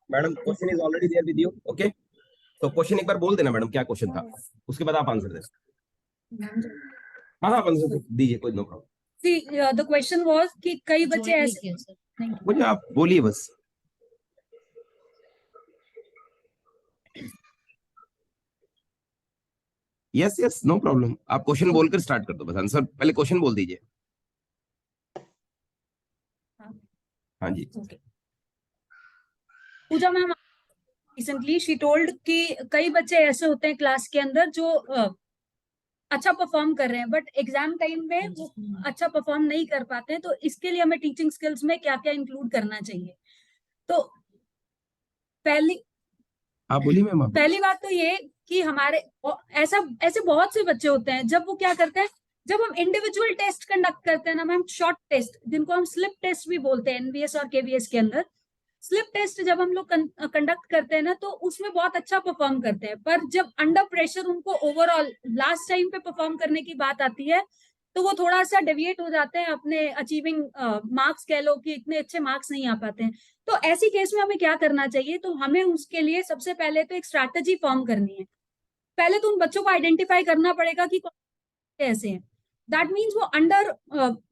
Madam question is already there with you, okay. तो question एक बार बोल देना मैडम, क्या क्वेश्चन था, उसके बाद आप आंसर देना। हाँ हाँ, आंसर दीजिए, कोई no problem. See, the question was कि कई बच्चे ऐसे, मुझे आप बोलिए बस। यस यस, नो प्रॉब्लम, आप क्वेश्चन बोलकर स्टार्ट कर दो बस, आंसर पहले क्वेश्चन बोल दीजिए। हाँ जी। पूजा मैम रिसेंटली शी टोल्ड कि कई बच्चे ऐसे होते हैं क्लास के अंदर जो अच्छा परफॉर्म कर रहे हैं, बट एग्जाम टाइम में वो अच्छा परफॉर्म नहीं कर पाते हैं। तो इसके लिए हमें टीचिंग स्किल्स में क्या क्या इंक्लूड करना चाहिए? तो पहली आप बोलिए मैम। पहली बात तो ये कि हमारे ऐसे बहुत से बच्चे होते हैं जब वो क्या करते हैं, जब हम इंडिविजुअल टेस्ट कंडक्ट करते हैं ना मैम, शॉर्ट टेस्ट जिनको हम स्लिप टेस्ट भी बोलते हैं एनवीएस और केवीएस के अंदर, स्लिप टेस्ट जब हम लोग कंडक्ट करते हैं ना तो उसमें बहुत अच्छा परफॉर्म करते हैं, पर जब अंडर प्रेशर उनको ओवरऑल लास्ट टाइम पे परफॉर्म करने की बात आती है तो वो थोड़ा सा डेविएट हो जाते हैं, अपने अचीविंग मार्क्स कह लो कि इतने अच्छे मार्क्स नहीं आ पाते हैं। तो ऐसी केस में हमें क्या करना चाहिए? तो हमें उसके लिए सबसे पहले तो एक स्ट्रैटेजी फॉर्म करनी है। पहले तो उन बच्चों को आइडेंटिफाई करना पड़ेगा कि कौन ऐसे हैं। दैट मीन्स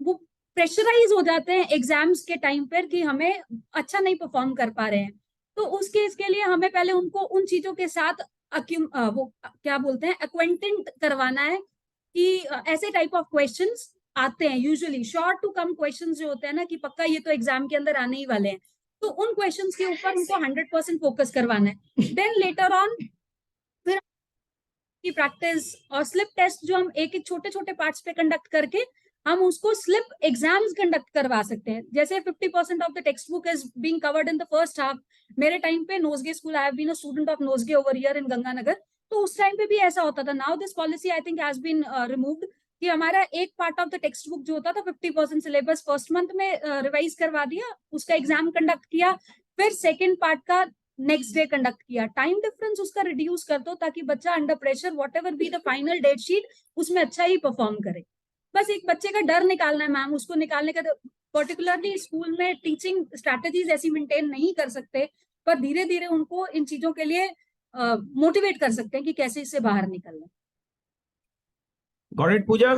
वो प्रेशराइज हो जाते हैं एग्जाम्स के टाइम पर कि हमें अच्छा नहीं परफॉर्म कर पा रहे हैं। तो उस केस के लिए हमें पहले उनको उन चीजों के साथ वो क्या बोलते हैं, एक्वेंटेंट करवाना है कि ऐसे टाइप ऑफ क्वेश्चंस आते हैं, usually short to come questions जो होते हैं ना कि पक्का ये तो एग्जाम के अंदर आने ही वाले हैं, तो उन क्वेश्चंस के ऊपर उनको 100% फोकस करवाना है। देन लेटर ऑन फिर की प्रैक्टिस और स्लिप टेस्ट जो हम एक एक छोटे छोटे पार्ट्स पे कंडक्ट करके हम उसको स्लिप एग्जाम्स कंडक्ट करवा सकते हैं। जैसे 50% of the text book is being covered in the first half. मेरे टाइम पे Nojge school, I have been a student of Nojge over here in Ganganagar, तो उस टाइम पे भी ऐसा होता था। Now this policy I think has been removed कि हमारा एक part of the text book जो होता था 50% सिलेबस फर्स्ट मंथ में रिवाइज करवा दिया, उसका एग्जाम कंडक्ट किया, फिर सेकेंड पार्ट का नेक्स्ट डे कंडक्ट किया। टाइम डिफरेंस उसका रिड्यूस कर दो ताकि बच्चा under pressure whatever be the final date sheet उसमें अच्छा ही परफॉर्म करे। बस एक बच्चे का डर निकालना है मैम, उसको निकालने का। पर्टिकुलरली स्कूल में टीचिंग स्ट्रैटेजीज ऐसी मेंटेन नहीं कर सकते, पर धीरे धीरे उनको इन चीजों के लिए मोटिवेट कर सकते हैं कि कैसे इससे बाहर निकलना। Got it Pooja.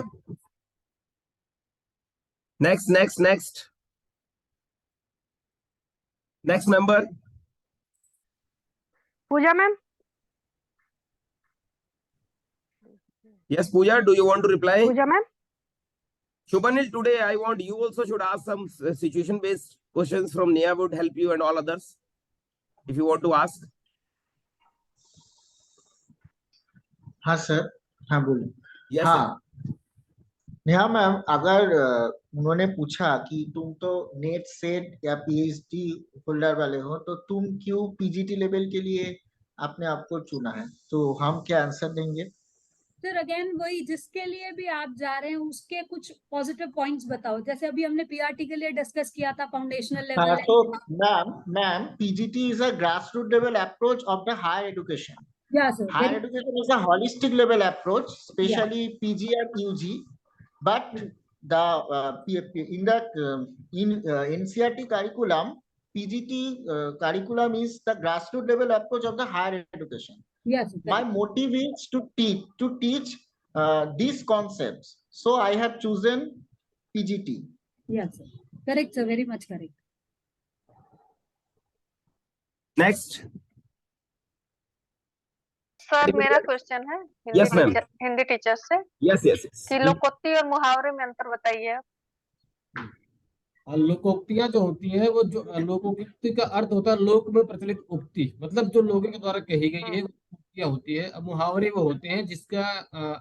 Next next next next member. Pooja ma'am. Yes, Pooja, do you want to reply? Pooja ma'am. Shubhanil, today I want you also should ask some situation-based questions from Nia would help you and all others. If you want to ask. हाँ sir, हाँ बोलिए। Yes, हाँ Neha ma'am, अगर उन्होंने पूछा कि तुम तो नेट सेट या पीएचडी होल्डर वाले हो तो तुम क्यों पीजीटी लेवल के लिए आपने आपको चुना है, तो हम क्या आंसर देंगे? फिर अगेन वही, जिसके लिए भी आप जा रहे हैं उसके कुछ पॉजिटिव पॉइंट्स बताओ। जैसे अभी हमने पीआरटी के लिए डिस्कस किया था फाउंडेशनल लेवल। हाँ, तो ma'am PGT is a grass root level approach of the higher education. Higher education is a holistic level approach, especially PG and UG. But the in NCERT curriculum, PGT curriculum is the grassroots level approach of the higher education. Yes. My motive is to teach these concepts. So I have chosen PGT. Yes, sir. Correct, sir. Very much correct. Next. Sir मेरा question है Yes, ma'am. Hindi teacher से। Yes. कि लोकोक्ति और मुहावरे में अंतर बताइए। लोकोक्तियां जो होती है वो जो लोकोक्ति का अर्थ होता है लोक में प्रचलित उक्ति, मतलब जो लोगों के द्वारा कही गई है उक्तियां होती है। अब मुहावरे वो होते हैं जिसका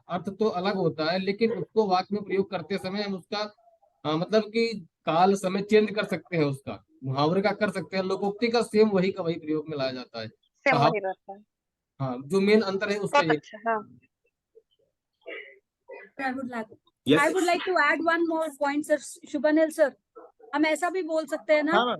अर्थ तो अलग होता है, लेकिन उसको वाक्य में प्रयोग करते समय हम उसका मतलब कि काल समय चेंज कर सकते हैं, उसका मुहावरे का कर सकते हैं। लोकोक्ति का सेम वही का वही प्रयोग में लाया जाता है। सेम वही रहता है। हाँ, जो मेन अंतर है उसका ये। हाँ। I would like to add one more point, sir. Shubhnil sir, हम ऐसा भी बोल सकते हैं ना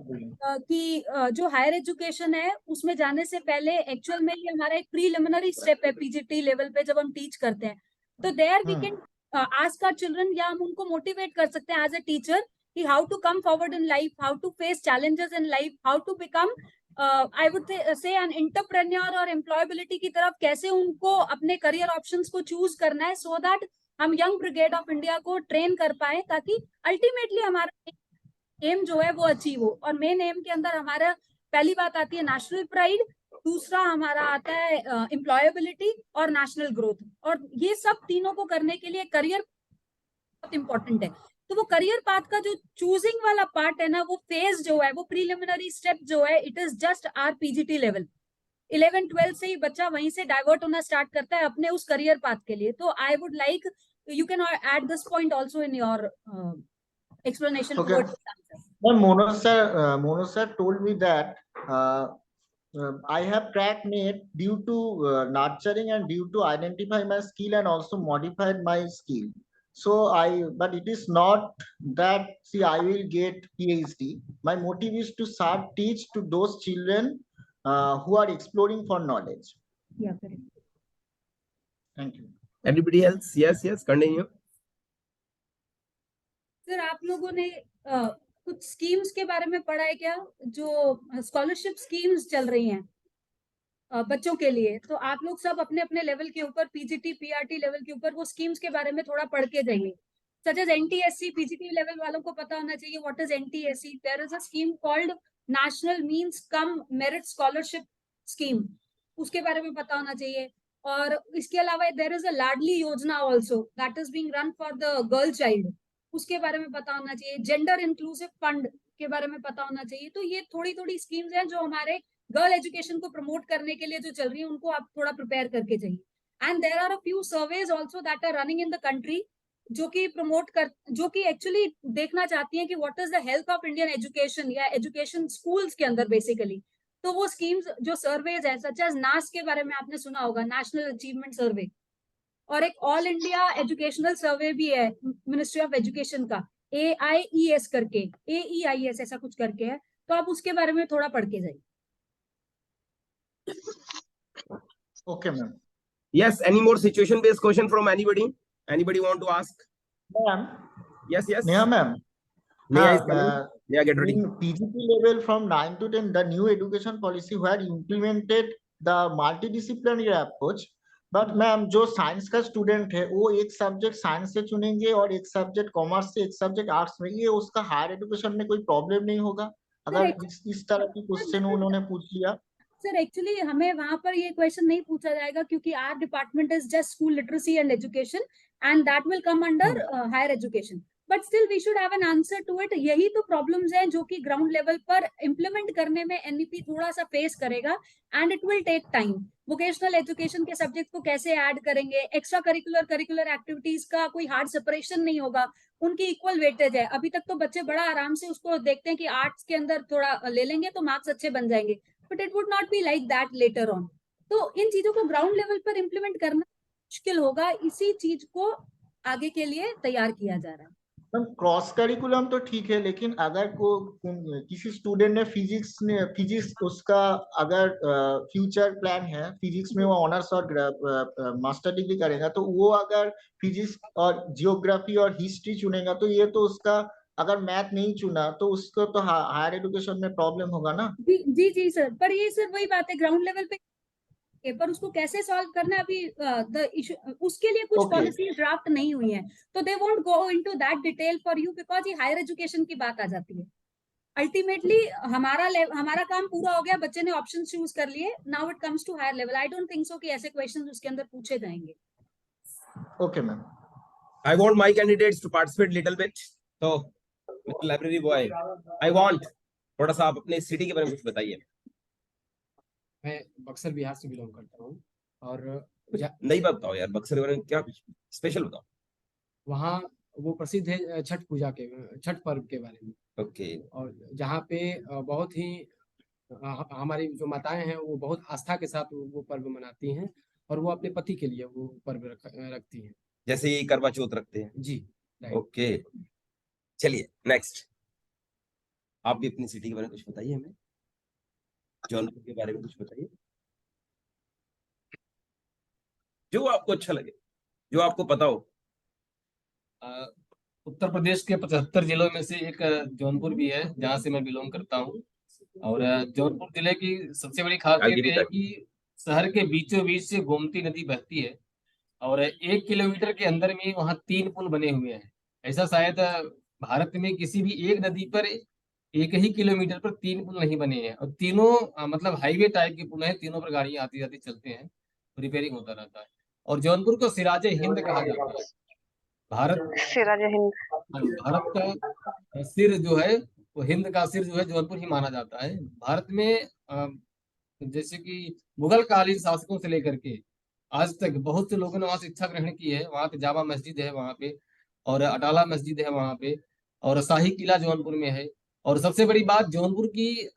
कि जो हायर एजुकेशन है उसमें जाने से पहले एक्चुअल में ये हमारा एक प्रीलिमिनरी स्टेप है पीजीटी लेवल पे जब हम टीच करते हैं। तो there we can ask our children, या हम उनको मोटिवेट कर सकते हैं एज अ टीचर कि how to come forward in life, how to face challenges in life, how to become I would say an entrepreneur और एम्प्लॉयबिलिटी की तरफ कैसे उनको अपने करियर ऑप्शंस को चूज करना है, सो दैट हम यंग ब्रिगेड ऑफ इंडिया को ट्रेन कर पाए, ताकि अल्टीमेटली हमारा एम जो है वो अचीव हो। और मेन एम के अंदर हमारा पहली बात आती है नेशनल प्राइड, दूसरा हमारा आता है एम्प्लॉयबिलिटी और नेशनल ग्रोथ। और ये सब तीनों को करने के लिए करियर बहुत इंपॉर्टेंट है। तो वो करियर पाथ का जो चूजिंग वाला पार्ट है ना, वो फेज जो है, वो प्रीलिमिनरी स्टेप जो है, it is just our PGT level. 11-12 से ही बच्चा वहीं से डाइवर्ट होना स्टार्ट करता है अपने उस करियर पाथ के लिए। तो I would like you can add this point also in your explanation Okay. towards this answer. Well, Mono sir told me that I have cracked NET due to nurturing and due to identify my skill and also modified my skill. So but it is not that, see, I will get PhD. My motive is to start teach to those children who are exploring for knowledge. Yeah, correct. Thank you. Anybody else? Yes, continue. Sir, आप लोगों ने कुछ schemes के बारे में पढ़ा है क्या, जो स्कॉलरशिप स्कीम्स चल रही हैं बच्चों के लिए? तो आप लोग सब अपने अपने लेवल के ऊपर, पीजीटी पीआरटी लेवल के ऊपर, वो स्कीम्स के बारे में थोड़ा पढ़ के जाइए। Such as NTSC, PGT level वालों को पता होना चाहिए what is NTSC. There is a scheme called national means cum merit scholarship scheme, उसके बारे में पता होना चाहिए। और इसके अलावा देयर इज अ लाडली योजना also that is being run for the girl child, उसके बारे में पता होना चाहिए। जेंडर इंक्लूसिव फंड के बारे में पता होना चाहिए। तो ये थोड़ी थोड़ी स्कीम्स हैं जो हमारे गर्ल एजुकेशन को प्रमोट करने के लिए जो चल रही है, उनको आप थोड़ा प्रिपेयर करके जाइए। And there are a few surveys also that are running in the country, जो कि एक्चुअली देखना चाहती हैं कि what is the health of Indian education या एजुकेशन स्कूल्स के अंदर बेसिकली। तो वो स्कीम्स जो सर्वेज है, सच एज नास के बारे में आपने सुना होगा, नेशनल अचीवमेंट सर्वे, और एक ऑल इंडिया एजुकेशनल सर्वे भी है मिनिस्ट्री ऑफ एजुकेशन का, AIES करके, AEIS ऐसा कुछ करके है। तो आप उसके बारे में थोड़ा पढ़ के जाइए। Okay, ma'am. Yes, any more situation based question from anybody? Anybody want to ask? Ma'am. Yes. Neha ma'am. Neha is coming. Neha, get ready. In PGT level from 9 to 10, the new education policy where implemented the multidisciplinary approach. But ma'am जो science का student है वो एक subject science से चुनेंगे और एक subject commerce से, एक सब्जेक्ट आर्ट्स में, ये उसका हायर एजुकेशन में कोई प्रॉब्लम नहीं होगा अगर इस तरह की क्वेश्चन उन्होंने पूछ लिया? सर, एक्चुअली हमें वहां पर ये क्वेश्चन नहीं पूछा जाएगा, क्योंकि our department is just school literacy and education and that will come under higher education. But still we should have an answer to it. यही तो प्रॉब्लम्स हैं जो कि ग्राउंड लेवल पर इम्प्लीमेंट करने में एनईपी थोड़ा सा फेस करेगा, and it will take time. Vocational education के सब्जेक्ट को कैसे ऐड करेंगे, एक्स्ट्रा करिकुलर एक्टिविटीज का कोई हार्ड सेपरेशन नहीं होगा, उनकी इक्वल वेटेज है। अभी तक तो बच्चे बड़ा आराम से उसको देखते हैं कि आर्ट्स के अंदर थोड़ा ले लेंगे तो मार्क्स अच्छे बन जाएंगे, but it would not be like that later on. तो इन चीजों को ग्राउंड लेवल पर इम्प्लीमेंट करना मुश्किल होगा, इसी चीज को आगे के लिए तैयार किया जा रहा है। क्रॉस करिकुलम तो ठीक है, लेकिन अगर किसी स्टूडेंट ने फिजिक्स उसका अगर फ्यूचर प्लान है, फिजिक्स में वो ऑनर्स और मास्टर डिग्री करेगा, तो वो अगर फिजिक्स और जियोग्राफी और हिस्ट्री चुनेगा तो ये तो उसका, अगर मैथ नहीं चुना तो उसको तो हायर एजुकेशन में प्रॉब्लम होगा ना? जी सर, पर ये सर वही बात है ग्राउंड लेवल पे, पर उसको कैसे सॉल्व करना है अभी उसके लिए कुछ पॉलिसीज ड्राफ्ट नहीं हुई हैं, तो they won't go into that detail for you, because ये हायर एजुकेशन की बात आ जाती है। अल्टीमेटली हमारा काम पूरा हो गया, बच्चे ने ऑप्शन चूज कर लिए, now it comes to higher level. I don't think so कि ऐसे क्वेश्चंस उसके अंदर पूछे जाएंगे। Okay ma'am, I want my candidates to participate little bit. So, Mr. Library Boy, I want थोड़ा सा आप अपने सिटी के बारे में कुछ बताइए। मैं बक्सर बिहार से बिलोंग करता हूँ, और नहीं बताओ यार, बक्सर के बारे में क्या स्पेशल बताओ। वहाँ वो प्रसिद्ध है छठ पूजा के, छठ पर्व के बारे में। ओके। और जहाँ पे बहुत ही हमारी जो माताएं हैं वो बहुत आस्था के साथ वो पर्व मनाती हैं, और वो अपने पति के लिए वो पर्व रखती हैं, जैसे ये करवा चौथ रखते हैं जी। ओके, चलिए नेक्स्ट, आप भी अपनी सिटी के बारे में कुछ बताइए हमें, जौनपुर के बारे में कुछ बताइए, जो आपको अच्छा लगे, जो आपको पता हो। उत्तर प्रदेश के 75 जिलों में से एक जौनपुर भी है, जहाँ से मैं बिलोंग करता हूँ। और जौनपुर जिले की सबसे बड़ी खासियत यह है कि शहर के बीचों बीच से गोमती नदी बहती है और 1 किलोमीटर के अंदर में वहाँ 3 पुल बने हुए हैं। ऐसा शायद भारत में किसी भी एक नदी पर एक ही किलोमीटर पर 3 पुल नहीं बने हैं और तीनों मतलब हाईवे टाइप के पुल हैं। तीनों पर गाड़ियां आती जाती चलते हैं, रिपेयरिंग होता रहता है। और जौनपुर को सिराजे हिंद कहा जाता है। भारत सिराज हिंद। भारत का सिर जो है वो हिंद का सिर जो है जौनपुर ही माना जाता है। भारत में जैसे कि मुगल कालीन शासकों से लेकर के आज तक बहुत से लोगों ने वहां शिक्षा ग्रहण की है। वहां पे जामा मस्जिद है वहां पे, और अटाला मस्जिद है वहां पे, और शाही किला जौनपुर में है। और सबसे बड़ी बात, जौनपुर की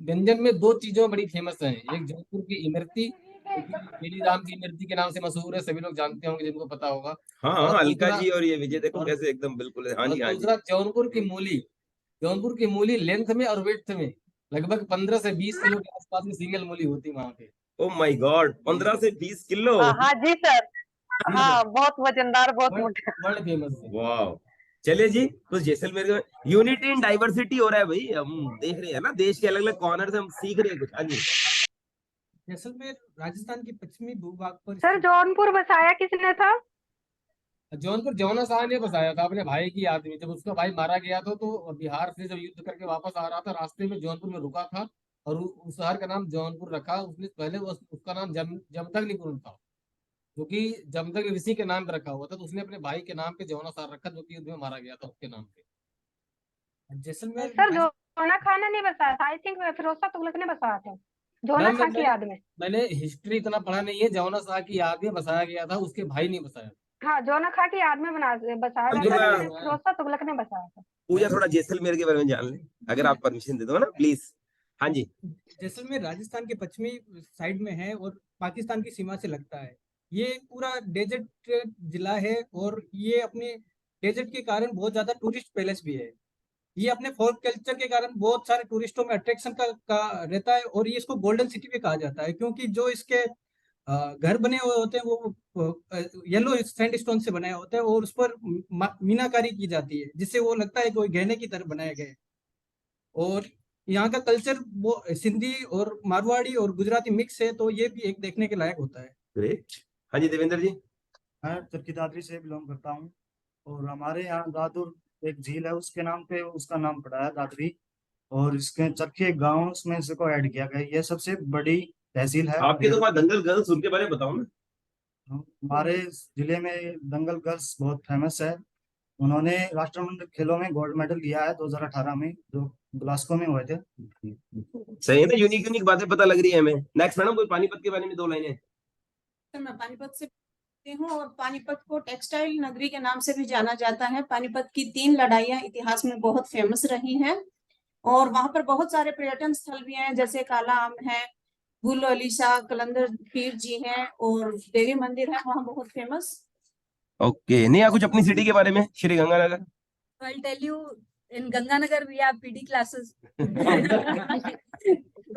व्यंजन में 2 चीजों बड़ी फेमस हैं। एक जौनपुर की इमरती, जो कि बेली राम की इमरती के नाम से मशहूर है, सभी लोग जानते होंगे जिनको पता होगा। हाँ हाँ, और अलका दूसरा जी और ये विजय देखो और, कैसे एकदम बिल्कुल। हाँ और जी, हाँ जी। दूसरा जौनपुर की मूली। जौनपुर की मूली लेंथ में और वेथ में लगभग 15 से 20 किलो के आसपास में सिंगल मूली होती है वहां पे। ओ माय गॉड, 15 से 20 किलो। हाँ जी सर। जी हाँ, सर, बहुत वजनदार, बहुत वर्ल्ड मोटा। वर्ल्ड फेमस है। वाह। चलिए जी, कुछ जैसलमेर का यूनिटी इन डाइवर्सिटी हो रहा है भाई। हम देख रहे हैं ना देश के अलग अलग कॉर्नर से, हम सीख रहे हैं कुछ। हाँ जी। जैसलमेर राजस्थान के पश्चिमी भूभाग पर सर, स्थित जौनपुर बसाया किसने था? जौनपुर जौना शाह ने बसाया था अपने भाई की याद में। जब उसका भाई मारा गया था तो बिहार से जब युद्ध करके वापस आ रहा था, रास्ते में जौनपुर में रुका था और उस शहर का नाम जौनपुर रखा उसने। पहले उसका नाम जमदग्निपुर था, जो कि जमदग्नि ऋषि के नाम पे रखा हुआ था। तो उसने अपने भाई के नाम पे जौना शाह रखा, जो कि युद्ध में मारा गया था उसके नाम पे। जैसलमेर सर, जोना खान ने नहीं बसाया था, आई थिंक फिरोज शाह तुगलक ने बसाया था, जोना मैम खान की याद में। मैंने हिस्ट्री इतना पढ़ा नहीं है। जौना शाह की याद में बसाया गया था, उसके भाई ने बसाया। हाँ, जोना खान की याद में बसाया हम गया था, थोड़ा लेकिन फिरोज शाह तुगलक ने बसाया था। पूजा थोड़ा जैसलमेर के बारे में जान ले, अगर आप परमिशन दे दो ना प्लीज। हाँ जी। जैसलमेर राजस्थान के पश्चिमी साइड में है और पाकिस्तान की सीमा से लगता है। ये पूरा डेजर्ट जिला है और ये अपने डेजर्ट के कारण बहुत ज्यादा टूरिस्ट पैलेस भी है। ये अपने फोक कल्चर के कारण बहुत सारे टूरिस्टों में अट्रैक्शन का रहता है और ये इसको गोल्डन सिटी भी कहा जाता है, क्योंकि जो इसके घर बने हुए होते हैं वो येलो सैंडस्टोन से बनाए होते हैं और उस पर मीनाकारी की जाती है, जिससे वो लगता है कोई गहने की तरह बनाया गया है। और यहाँ का कल्चर वो सिंधी और मारवाड़ी और गुजराती मिक्स है, तो ये भी एक देखने के लायक होता है। ग्रेट। हाँ जी देवेंद्र जी। मैं चरखी दादरी से बिलोंग करता हूँ और हमारे यहाँ दादुर एक झील है, उसके नाम पे उसका नाम पड़ा है दादरी। और इसके चरखी गांव में इसको ऐड किया गया। ये सबसे बड़ी तहसील है। आपके तो वहाँ दंगल गर्ल्स, उनके बारे में बताओ ना। हमारे जिले में दंगल गर्ल्स बहुत फेमस है। उन्होंने राष्ट्रमंडल खेलों में गोल्ड मेडल लिया है 2018 में, जो ग्लासगो में हुए थे। सही है ना, यूनिक यूनिक बातें पता लग रही है हमें। नेक्स्ट मैडम, कोई पानीपत के बारे में 2 लाइनें। तो मैं पानीपत से हूँ और पानीपत को टेक्सटाइल नगरी के नाम से भी जाना जाता है। पानीपत की 3 लड़ाइयाँ इतिहास में बहुत फेमस रही हैं और वहां पर बहुत सारे पर्यटन स्थल भी हैं, जैसे काला आम है, गुल अलीशा, कलंदर पीर जी हैं और देवी मंदिर है वहाँ बहुत फेमस। ओके, नहीं कुछ अपनी सिटी के बारे में, Shri Ganganagar. I'll tell you, in Ganganagar we have PD classes. You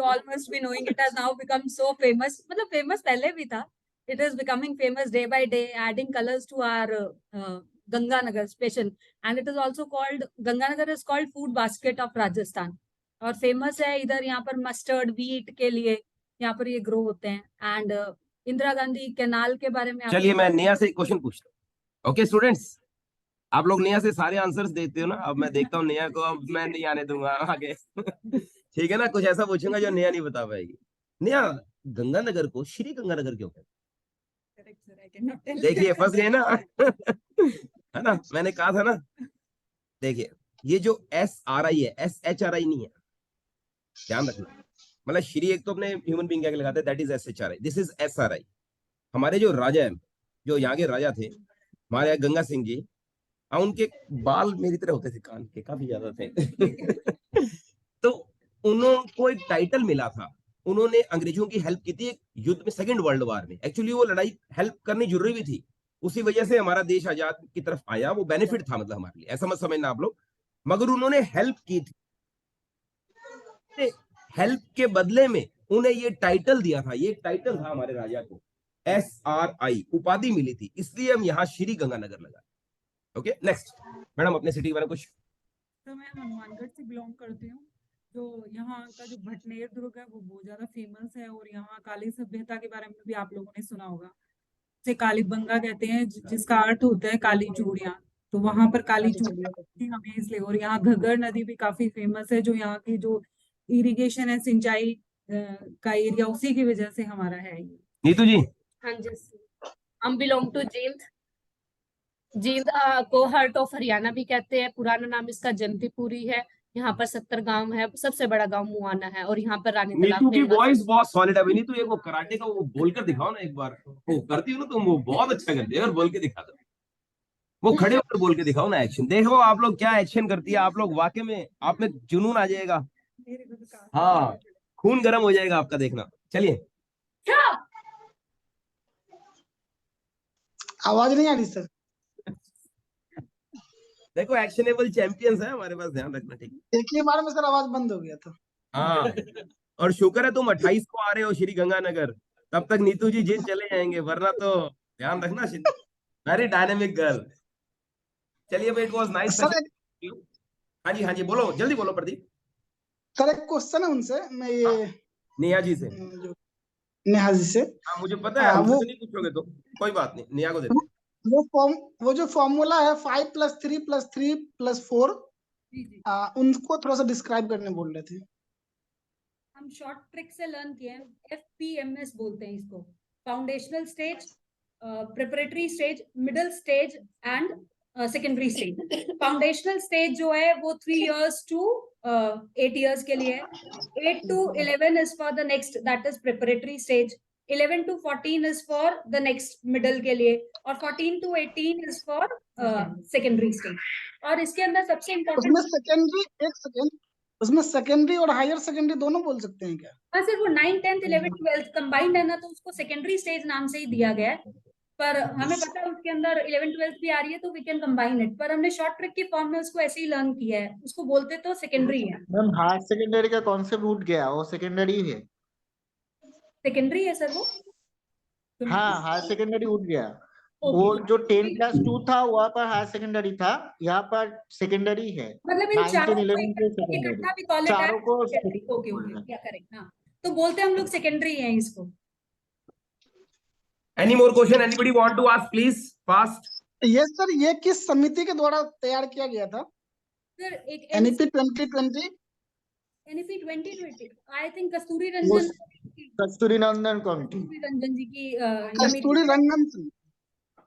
all must be knowing, it has now become so famous. मतलब famous पहले भी था. It is becoming famous day by day, adding colors to our Ganganagar station. And it is also called, Ganganagar is called food basket of Rajasthan. और famous है इधर यहाँ पर mustard wheat के लिए यहाँ पर ये grow होते हैं. And इंदिरा गांधी कैनाल के बारे में चलिए मैं नेहा से एक क्वेश्चन पूछता हूँ। ओके स्टूडेंट्स, आप लोग नेहा से सारे आंसर्स देते हो ना। अब मैं देखता हूँ नेहा को, अब मैं नहीं आने दूंगा आगे। ठीक है ना, कुछ ऐसा पूछूंगा जो नेहा नहीं बता पाएगी। नेहा, गंगानगर को श्री गंगानगर क्यों कहते हैं? देखिए फंस गए ना। है ना, मैंने कहा था ना। देखिए ये जो SRI है, SHRI नहीं है, ध्यान रखना। मतलब श्री एक तो अपने ह्यूमन बीइंग के लगाते हैं, that is SHRI, this is SRI। हमारे जो राजा है, जो यहाँ के राजा थे, हमारे यहाँ गंगा सिंह जी, उनके बाल मेरी तरह होते थे, कान के काफी ज्यादा थे। तो उनको एक टाइटल मिला था। उन्होंने अंग्रेजों की हेल्प की थी एक युद्ध में, सेकंड वर्ल्ड वॉर में। एक्चुअली वो लड़ाई हेल्प करनी जरूरी भी थी, उसी वजह से हमारा देश आजाद की तरफ आया। वो बेनिफिट था मतलब हमारे लिए, ऐसा मत समझना आप लोग। मगर उन्होंने हेल्प की थी, हेल्प के बदले में उन्हें ये टाइटल दिया था। ये टाइटल था हमारे राजा को, SRI उपाधि मिली थी, इसलिए हम यहाँ श्री गंगानगर लगा। ओके नेक्स्ट मैडम, अपने सिटी के बारे में कुछ। तो मैं हनुमानगढ़ से बिलोंग करती हूँ जो यहाँ का जो भटनेर दुर्ग है वो बहुत ज्यादा फेमस है, और यहाँ काली सभ्यता के बारे में भी आप लोगों ने सुना होगा। से कालीबंगा कहते हैं, जिसका अर्थ होता है काली चूड़ियां। तो वहां पर काली चूड़ियां बनती हैं हमें इसलिए। और यहाँ घग्गर नदी भी काफी फेमस है, जो यहाँ की जो इरिगेशन है, सिंचाई का एरिया, उसी की वजह से हमारा है ये। नीतू जी, हाँ जी, हम बिलोंग टू जींद। जींद को हार्ट ऑफ हरियाणा भी कहते हैं। पुराना नाम इसका जंतीपुरी है। यहाँ पर 70 गांव है। सबसे बड़ा गांव मुआना है, और यहाँ पर रानी तालाब नीतू की फेमस है। वॉइस बहुत सॉलिड है। अभी नीतू एक वो कराटे का वो बोल कर दिखाओ ना एक बार। वो करती हो ना तुम, वो बहुत अच्छा करती है। और बोल के दिखा दो, वो खड़े होकर बोल के दिखाओ ना एक्शन। देखो आप लोग क्या एक्शन करती है। आप लोग वाकई में आप में जुनून आ जाएगा। हाँ, खून गर्म हो जाएगा आपका, देखना। चलिए, आवाज नहीं आ रही सर। देखो एक्शनेबल चैंपियंस है हमारे पास, ध्यान रखना, ठीक है। एक ही बार में सर आवाज बंद हो गया था। हाँ, और शुक्र है तुम 28 को आ रहे हो श्री गंगानगर। तब तक नीतू जी जिन चले जाएंगे, वरना तो ध्यान रखना। Very dynamic girl. चलिए भाई, इट वाज नाइस। सर हाँ जी, हाँ जी, बोलो, जल्दी बोलो प्रदीप। सर एक क्वेश्चन है उनसे, मैं ये नेहा जी से। जो नेहा जी से, हाँ, मुझे पता है, हमसे वो तो नहीं पूछोगे तो कोई बात नहीं, नेहा को देते। वो जो फॉर्मूला है 5+3+3+4, जी जी, उनको थोड़ा सा डिस्क्राइब करने बोल रहे थे। हम शॉर्ट ट्रिक से लर्न किए हैं। FPMS बोलते हैं इसको। Foundational stage, preparatory stage, middle stage and secondary stage. Foundational stage जो है वो 3 years to 8 years के लिए है। 8 to 11 is for the next, that is preparatory stage. 11 to 14 is for the next middle के लिए, और 14 to 18 is for secondary stage. और इसके अंदर सबसे उसमें इम्पोर्टेंट, सेकेंडरी, एक सेकेंड, उसमें सेकेंडरी और हायर सेकेंडरी दोनों बोल सकते हैं क्या? हाँ सर, वो 9th 10th 11th 12th combined है ना, तो उसको सेकेंडरी स्टेज नाम से ही दिया गया है। पर हमें पता है उसके अंदर 11th 12th भी आ रही है, तो वी कैन कंबाइन इट। पर हमने शॉर्ट ट्रिक के फॉर्म में उसको ऐसे ही लर्न किया है। उसको बोलते तो सेकेंडरी है। मैम हायर सेकेंडरी का कॉन्सेप्ट उठ गया, वो सेकेंडरी है। सेकेंडरी है सर वो। हाँ, हायर सेकेंडरी उठ गया। ओके। वो जो 10+2 था वहाँ पर हायर सेकेंडरी था, यहाँ पर सेकेंडरी है। मतलब इन 9, चारों 10, को 11 को सेकेंडरी, इकट्ठा भी कॉल इट चारों को ओके ओके, क्या करेक्ट। हाँ, तो बोलते हैं हम लोग सेकेंडरी है इसको। Any more question, anybody want to ask please, fast. ये सर, ये किस समिति के द्वारा तैयार किया गया था? सर एक NEP 2020। NEP 2020 आई थिंक कस्तूरी वो रंजन, कस्तूरी नंदन कमेटी, कस्तूरी रंजन जी की कस्तूरी रंगन सिंह।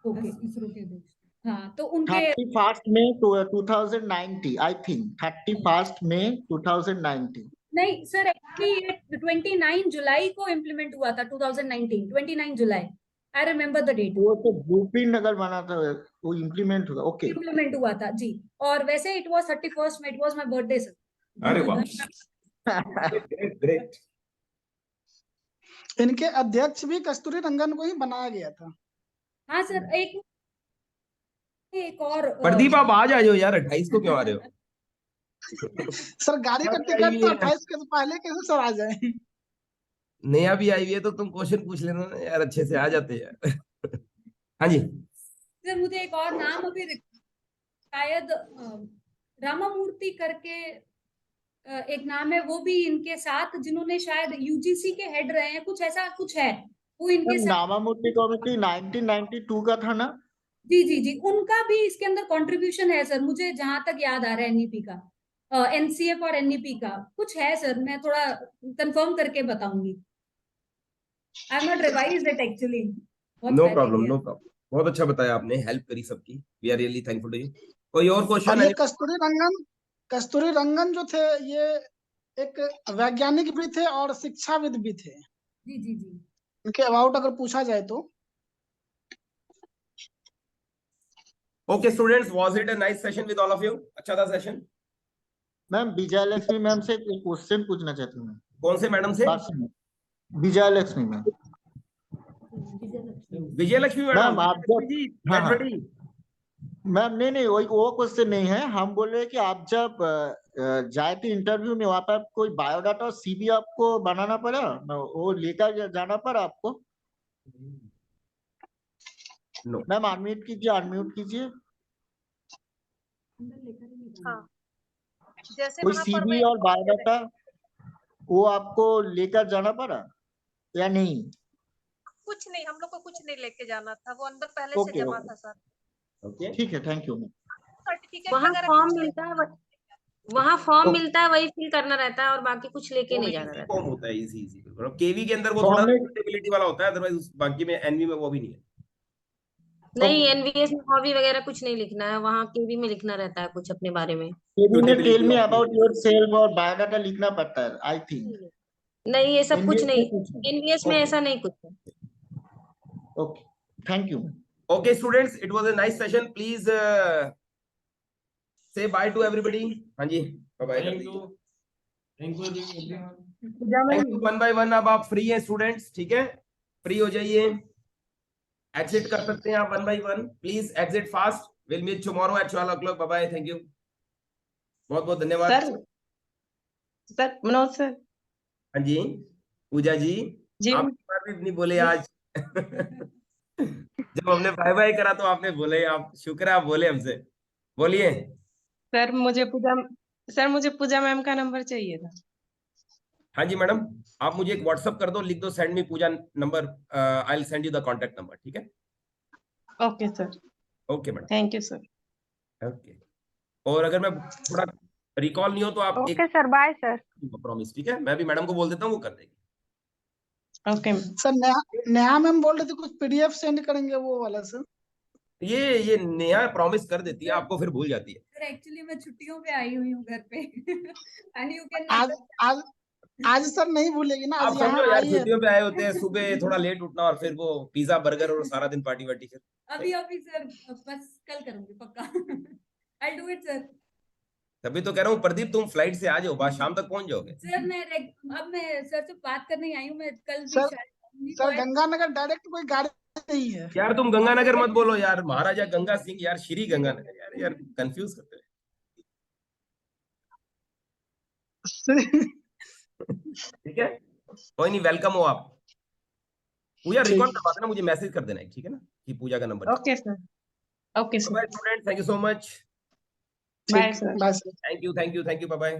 ओके, इसरो के अध्यक्ष। हाँ, तो उनके 31 मई 2090, आई थिंक 31 मई 2090। नहीं सर, एक्चुअली 29 जुलाई को इम्प्लीमेंट हुआ था। 2019 29 जुलाई, आई रिमेम्बर द डेट। वो तो ब्लूप्रिंट अगर बना था, वो इम्प्लीमेंट हुआ। ओके, इम्प्लीमेंट हुआ था जी। और वैसे इट वाज 31st में, it was my birthday sir. अरे वाह, ग्रेट। इनके अध्यक्ष भी कस्तूरी रंगन को ही बनाया गया था। हाँ सर, एक और प्रदीप आप आ जाओ यार, 28 को क्यों आ रहे हो? सर गाड़ी का टिकट तो 28 के पहले कैसे सर आ जाए? नया भी आई हुई है तो तुम क्वेश्चन पूछ लेना ना यार, अच्छे से आ जाते यार। हाँ जी, सर मुझे एक और नाम अभी शायद रामामूर्ति करके एक नाम है, वो भी इनके साथ, जिन्होंने शायद UGC के हेड रहे हैं, कुछ ऐसा कुछ है वो इनके साथ। नामामूर्ति कमेटी 1992 का था ना? जी जी जी, उनका भी इसके अंदर कंट्रीब्यूशन है सर, मुझे जहां तक याद आ रहा है। NEP का, NCF और NEP का कुछ है सर, मैं थोड़ा कंफर्म करके बताऊंगी। I am not revised it actually. No problem, no problem. बहुत अच्छा बताया आपने, हेल्प करी सबकी। We are really thankful to you. कोई और और क्वेश्चन? ये कस्तूरी रंगन जो थे, ये एक वैज्ञानिक भी थे और शिक्षाविद भी थे। जी जी जी, इनके अबाउट अगर पूछा जाए तो। Okay students, was it a nice session with all of you? अच्छा था सेशन। मैम विजय लक्ष्मी मैम से एक क्वेश्चन पूछना चाहती हूँ। कौन से मैडम से? विजय लक्ष्मी मैम। विजय लक्ष्मी मैडम? मैम आप जब, हाँ मैम, नहीं वो क्वेश्चन नहीं है। हम बोल रहे हैं कि आप जब जाए थे इंटरव्यू में, वहाँ पर कोई बायोडाटा और CV आपको बनाना पड़ा, वो लेकर जाना पड़ा आपको? नो मैम अनम्यूट कीजिए। हाँ, जैसे कोई वहाँ पर CV मैं और बायोडाटा वो आपको लेकर जाना पड़ा या नहीं? कुछ नहीं, हम लोग को कुछ नहीं लेके जाना था, वो अंदर पहले से ओके जमा ओके था सर। ओके ठीक है, थैंक यू। सर्टिफिकेट वहाँ वगैरह फॉर्म कुछ नहीं। मिलता है, वहाँ फॉर्म ओके। मिलता है, वही फिल करना रहता है और बाकी कुछ लेके नहीं जाना रहता फॉर्म होता है इजी इजी। बिल्कुल केवी के अंदर वो फॉर्म थोड़ा में सुटेबिलिटी वाला होता है, अदरवाइज बाकी में एनवी में वो भी नहीं है। नहीं, एनवीएस में हॉबी वगैरह कुछ नहीं लिखना है, वहाँ केवी में लिखना रहता है कुछ अपने बारे में। केवी में tell suitability me of about yourself और बायोडाटा लिखना पड़ता है आई थिंक। नहीं, ये सब कुछ एनवीएस में नहीं, कुछ नहीं। एनवीएस में ओके ऐसा नहीं कुछ है। Okay, thank you. Okay, students, it was a nice session. Please say bye to everybody. हाँ जी, bye bye कर दीजिए। Thank you everyone. Thank you, one by one। अब आप फ्री हैं स्टूडेंट्स, ठीक है, फ्री हो जाइए, एग्जिट कर सकते हैं आप one by one. Please exit fast. Will meet tomorrow at 12 o'clock। Bye bye, thank you, बहुत बहुत धन्यवाद। Sir Manoj sir. हाँ जी पूजा जी, जी आप एक बार भी नहीं बोले आज। जब हमने बाय बाय करा तो आपने बोले, आप शुक्र है आप बोले हमसे, बोलिए। सर मुझे पूजा मैम का नंबर चाहिए था। हाँ जी मैडम, आप मुझे एक व्हाट्सअप कर दो, लिख दो send me Pooja number, I will send you the contact number, ठीक है? Okay sir. Okay madam, thank you sir. Okay. और अगर मैं थोड़ा रिकॉल नहीं हो तो आप okay sir, bye sir. Promise, ठीक है? मैं भी मैडम को बोल देता हूँ, वो कर देगी। ओके सर नेहा मैम बोल रहे थे कुछ पीडीएफ सेंड करेंगे वो वाला सर। ये नेहा प्रॉमिस कर देती है, आपको फिर भूल जाती है। सर एक्चुअली मैं छुट्टियों पे आई हुई हूँ घर पे। एंड यू कैन आज सर नहीं भूलेगी ना, आप आज समझो यहाँ यार, आई है। छुट्टियों पे आए होते हैं, सुबह थोड़ा लेट उठना और फिर वो पिज्जा बर्गर और सारा दिन पार्टी वार्टी। फिर अभी सर बस कल करूंगी पक्का। I do it sir. तभी तो कह रहा हूँ प्रदीप, तुम फ्लाइट से आ जाओ, बाद शाम तक पहुंच जाओगे। सर अब मैं सर से बात करने आई हूँ, मैं कल भी सर शायद सर गंगानगर डायरेक्ट कोई गाड़ी नहीं है। यार तुम गंगानगर मत बोलो यार, महाराजा गंगा सिंह यार, श्री गंगानगर यार, यार कंफ्यूज करते हैं। ठीक है, कोई नहीं, वेलकम हो आप। पूजा रिकॉर्ड करवा देना, मुझे मैसेज कर देना, ठीक है ना, कि पूजा का number. Okay sir. Okay sir. Bye student, thank you so much. Bye sir. Bye sir. Thank you thank you thank you, bye bye.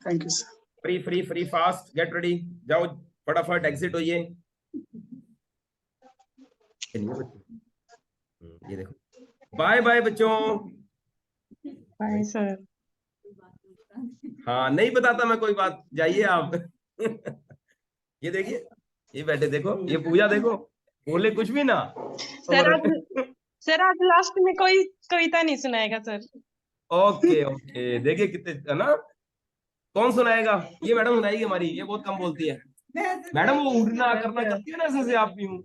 Thank you sir. Free free free fast, get ready, जाओ फटाफट exit होइए। ये देखो, bye bye बच्चों। Bye sir. हाँ नहीं बताता मैं कोई बात, जाइए आप। ये देखिए, ये बैठे देखो, ये पूजा देखो, बोले कुछ भी ना। सर आज लास्ट में कोई कविता नहीं सुनाएगा सर। ओके ओके, देखिए कितने है ना, कौन सुनाएगा? ये मैडम सुनाएगी हमारी, ये बहुत कम बोलती है मैडम, वो उठना करना करती है ना ऐसे से, आप भी हूँ।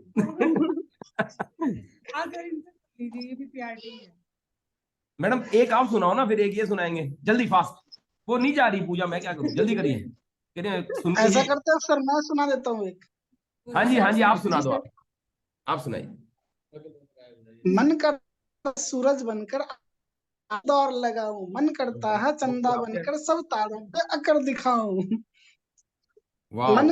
ये भी प्यारी है मैडम एक आप सुनाओ ना, फिर एक ये सुनाएंगे, जल्दी फास्ट। वो नहीं जा रही पूजा, मैं क्या करूँ, जल्दी करिए। कह रहे सुन ऐसा करते हैं सर, मैं सुना देता हूँ एक। हाँ जी आप सुना दो, आप सुनाइए। मन कर सूरज बनकर दौड़ लगाऊं, मन करता है चंदा बनकर सब तारों पे अकर दिखाऊं। मन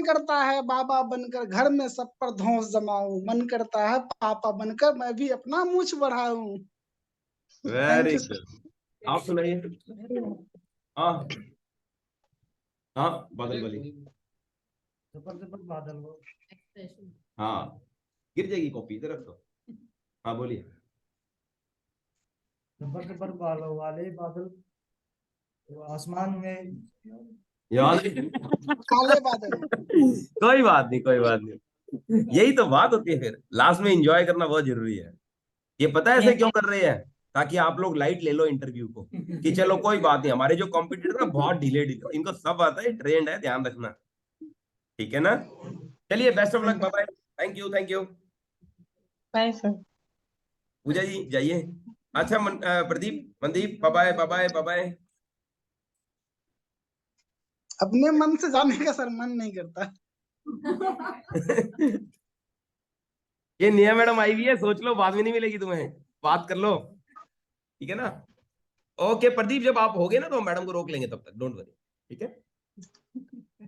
करता है बाबा बनकर घर में सब पर धौंस जमाऊं, मन करता है पापा बनकर मैं भी अपना मूंछ बढ़ाऊं। वेरी गुड, आप सुनाइए। हाँ हाँ, बादल वाली। जबरदस्त बादल वो। हाँ, गिर जाएगी कॉपी, इधर रख दो। हाँ बोलिए। जबरदस्त बादल वाले बादल आसमान में याद काले बादल। कोई बात नहीं, कोई बात नहीं, यही तो बात होती है, फिर लास्ट में एंजॉय करना बहुत जरूरी है। ये पता है ऐसे क्यों कर रहे हैं? ताकि आप लोग लाइट ले लो इंटरव्यू को, कि चलो कोई बात नहीं, हमारे जो कॉम्पिटिटर ना बहुत ढीले, इनको सब आता है, ट्रेंड है, ध्यान रखना, ठीक है ना? चलिए, best of luck, bye bye, thank you thank you. Bye sir. Pooja ji जाइए। अच्छा Pradeep, Mandeep, bye bye bye bye bye bye. अपने मन से जाने का सर मन नहीं करता। ये निया मैडम आई हुई है, सोच लो, बाद में नहीं मिलेगी तुम्हें, बात कर लो, ठीक है ना? ओके प्रदीप, जब आप होगे ना तो हम मैडम को रोक लेंगे, तब तक डोंट वरी, ठीक है?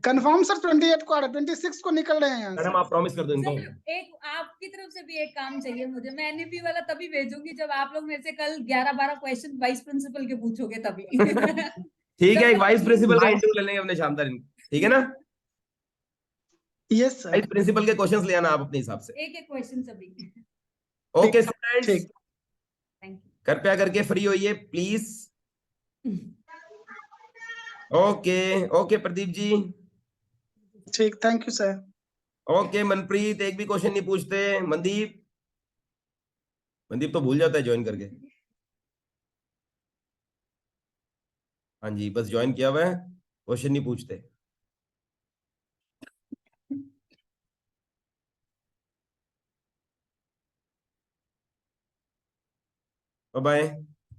कंफर्म सर 28 को आ रहा है, 26 को निकल रहे हैं यहाँ से। मैडम आप प्रॉमिस कर दो इनको। एक आपकी तरफ से भी एक काम चाहिए मुझे, मैं एनईपी वाला तभी भेजूंगी जब आप लोग मेरे से कल 11-12 क्वेश्चन वाइस प्रिंसिपल के पूछोगे तभी। ठीक है, एक जब वाइस प्रिंसिपल का भाई- इंटरव्यू ले लेंगे अपने शानदार, ठीक है ना? Yes sir. वाइस प्रिंसिपल के क्वेश्चंस ले आना आप अपने हिसाब से। एक एक क्वेश्चन सभी। ओके स्टूडेंट्स, ठीक। थैंक कृपया करके फ्री होइए please. You. Okay okay Pradeep ji. ठीक, thank you sir. Okay Manpreet, एक भी क्वेश्चन नहीं पूछते। मनदीप, मनदीप तो भूल जाता है ज्वाइन करके। हाँ जी, बस ज्वाइन किया हुआ है, क्वेश्चन नहीं पूछते। Bye bye.